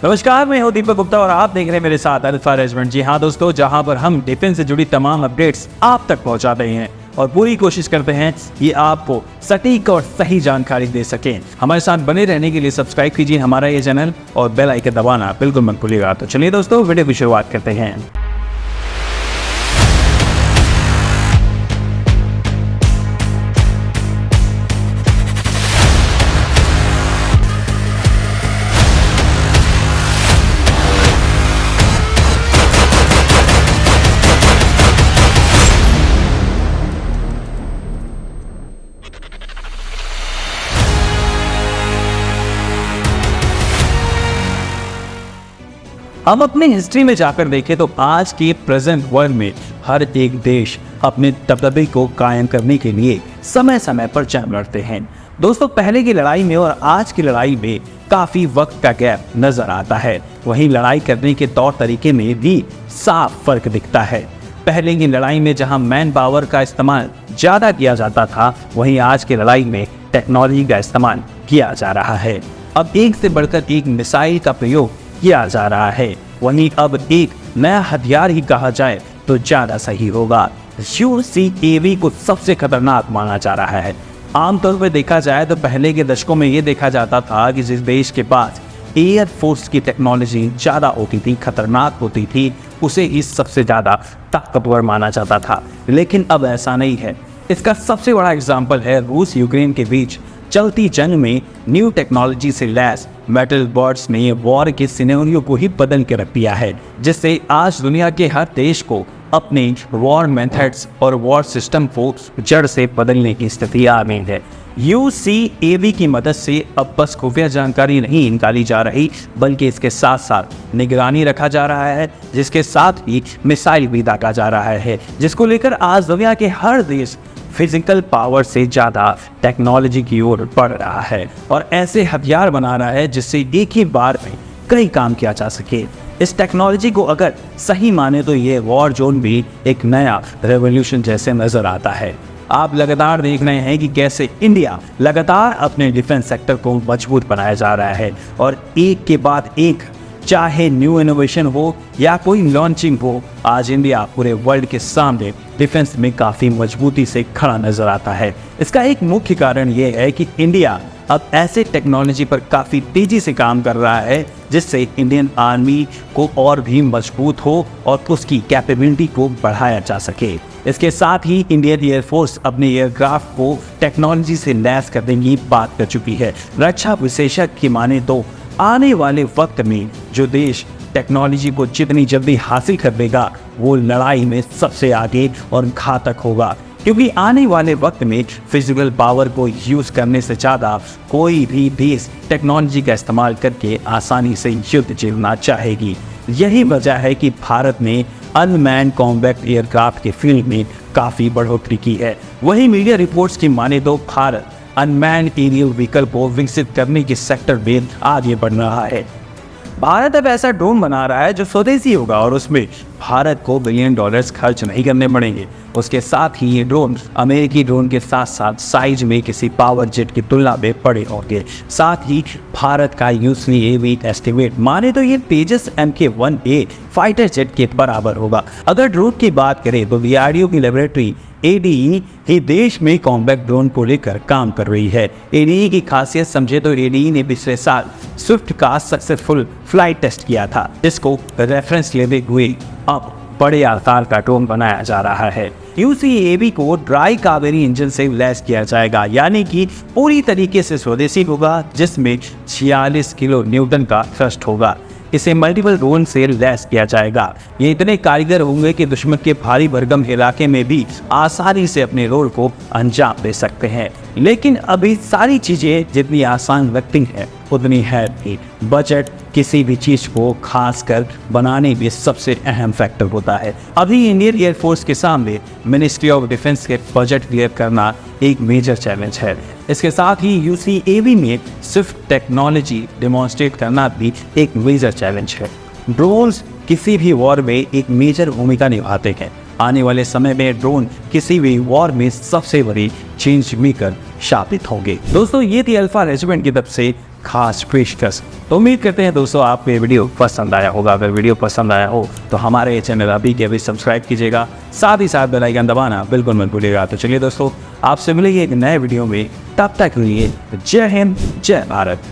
नमस्कार, मैं हूं दीपक गुप्ता और आप देख रहे हैं मेरे साथ अल्फा रेजिमेंट। जी हाँ दोस्तों, जहां पर हम डिफेंस से जुड़ी तमाम अपडेट्स आप तक पहुंचाते हैं और पूरी कोशिश करते हैं ये आपको सटीक और सही जानकारी दे सकें। हमारे साथ बने रहने के लिए सब्सक्राइब कीजिए हमारा ये चैनल और बेल आइकन दबाना बिल्कुल मत भूलिएगा। तो चलिए दोस्तों, वीडियो की शुरुआत करते हैं। हम अपने हिस्ट्री में जाकर देखें तो आज के प्रेजेंट वर्ल्ड में हर एक देश अपने दबदबे को कायम करने के लिए समय समय पर जंग लड़ते हैं। दोस्तों, पहले की लड़ाई में और आज की लड़ाई में काफी वक्त का गैप नजर आता है। वहीं लड़ाई करने के तौर तरीके में भी साफ फर्क दिखता है। पहले की लड़ाई में जहां मैन पावर का इस्तेमाल ज्यादा किया जाता था, वहीं आज की लड़ाई में टेक्नोलॉजी का इस्तेमाल किया जा रहा है। अब एक से बढ़कर एक मिसाइल का प्रयोग किया जा रहा है। वहीं अब एक नया हथियार ही कहा जाए तो ज्यादा सही होगा। UCAV को सबसे खतरनाक माना जा रहा है। आमतौर पर देखा जाए तो पहले के दशकों में ये देखा जाता था कि जिस देश के पास एयर फोर्स की टेक्नोलॉजी ज्यादा होती थी, खतरनाक होती थी, उसे ही सबसे ज्यादा ताकतवर माना जाता था। लेकिन अब ऐसा नहीं है। इसका सबसे बड़ा एग्जाम्पल है रूस यूक्रेन के बीच चलती जंग में न्यू टेक्नोलॉजी से लैस मेटल बर्ड्स ने वॉर के सिनेरियो को ही बदल के रख दिया है, जिससे आज दुनिया के हर देश को अपने वॉर मेथड्स और वॉर सिस्टम को जड़ से बदलने की स्थिति आ गई है। UCAV की मदद से अब बस खुफिया जानकारी नहीं निकाली जा रही, बल्कि इसके साथ साथ निगरानी रखा जा रहा है, जिसके साथ ही मिसाइल भी दागा जा रहा है, जिसको लेकर आज दुनिया के हर देश फिजिकल पावर से ज़्यादा टेक्नोलॉजी की ओर बढ़ रहा है और ऐसे हथियार बना रहा है जिससे एक ही बार में कई काम किया जा सके। इस टेक्नोलॉजी को अगर सही माने तो ये वॉर जोन भी एक नया रेवोल्यूशन जैसे नज़र आता है। आप लगातार देख रहे हैं कि कैसे इंडिया लगातार अपने डिफेंस सेक्टर को मजबूत बनाया जा रहा है और एक के बाद एक, चाहे न्यू इनोवेशन हो या कोई लॉन्चिंग हो, आज इंडिया पूरे वर्ल्ड के सामने डिफेंस में काफ़ी मजबूती से खड़ा नजर आता है। इसका एक मुख्य कारण ये है कि इंडिया अब ऐसे टेक्नोलॉजी पर काफ़ी तेज़ी से काम कर रहा है जिससे इंडियन आर्मी को और भी मजबूत हो और उसकी कैपेबिलिटी को बढ़ाया जा सके। इसके साथ ही इंडियन एयरफोर्स अपने एयरक्राफ्ट को टेक्नोलॉजी से लैस करने की बात कर चुकी है। रक्षा विशेषज्ञ की माने तो आने वाले वक्त में जो देश टेक्नोलॉजी को जितनी जल्दी हासिल कर लेगा वो लड़ाई में सबसे आगे और घातक होगा, क्योंकि आने वाले वक्त में फिजिकल पावर को यूज़ करने से ज़्यादा कोई भी देश टेक्नोलॉजी का इस्तेमाल करके आसानी से युद्ध जीतना चाहेगी। यही वजह है कि भारत ने अनमैन्ड कॉम्बैट एयरक्राफ्ट के फील्ड में काफ़ी बढ़ोतरी की है। वही मीडिया रिपोर्ट्स की माने तो भारत अनमैन्ड एरियल व्हीकल को विकसित करने के सेक्टर में आगे बढ़ रहा है। भारत अब ऐसा ड्रोन बना रहा है जो स्वदेशी होगा और उसमें भारत को $1 बिलियन खर्च नहीं करने पड़ेंगे। उसके साथ ही ये ड्रोन अमेरिकी ड्रोन के साथ साथ साइज में किसी पावर जेट की तुलना में बड़े होंगे। साथ ही भारत का UCAV एस्टिमेट माने तो ये तेजस MK-1A फाइटर जेट के बराबर होगा। अगर ड्रोन की बात करें तो DRDO की लेबोरेटरी ADE ही देश में कॉम्बैट ड्रोन को लेकर काम कर रही है। ADE की खासियत समझे तो ADE ने पिछले साल स्विफ्ट का सक्सेसफुल फ्लाइट टेस्ट किया था, जिसको रेफरेंस लेते हुए अब बड़े आकार का ड्रोन बनाया जा रहा है। UCAV को ड्राई कावेरी इंजन से लैस किया जाएगा, यानी कि पूरी तरीके से स्वदेशी होगा, जिसमें 46 किलो न्यूटन का थ्रस्ट होगा। इसे मल्टीपल ड्रोन से लैस किया जाएगा। ये इतने कारीगर होंगे कि दुश्मन के भारी भरकम इलाके में भी आसानी से अपने रोल को अंजाम दे सकते हैं। लेकिन अभी सारी चीज़ें जितनी आसान लगती हैं उतनी है भी। बजट किसी भी चीज़ को खास कर बनाने में सबसे अहम फैक्टर होता है। अभी इंडियन एयरफोर्स के सामने मिनिस्ट्री ऑफ डिफेंस के बजट क्लियर करना एक मेजर चैलेंज है। इसके साथ ही UCAV में सिर्फ टेक्नोलॉजी डेमोन्स्ट्रेट करना भी एक मेजर चैलेंज है। ड्रोन्स किसी भी वॉर में एक मेजर भूमिका निभाते हैं। आने वाले समय में ड्रोन किसी भी वॉर में सबसे बड़ी चेंज मेकर साबित होंगे। दोस्तों ये थी अल्फा रेजिमेंट की तरफ से खास पेशकश। तो उम्मीद करते हैं दोस्तों आपको ये वीडियो पसंद आया होगा। अगर वीडियो पसंद आया हो तो हमारे ये चैनल अभी के अभी सब्सक्राइब कीजिएगा, साथ ही साथ बेल आइकन दबाना बिल्कुल मत भूलिएगा। तो चलिए दोस्तों आपसे मिलेंगे एक नए वीडियो में, तब तक के लिए जय हिंद जय भारत।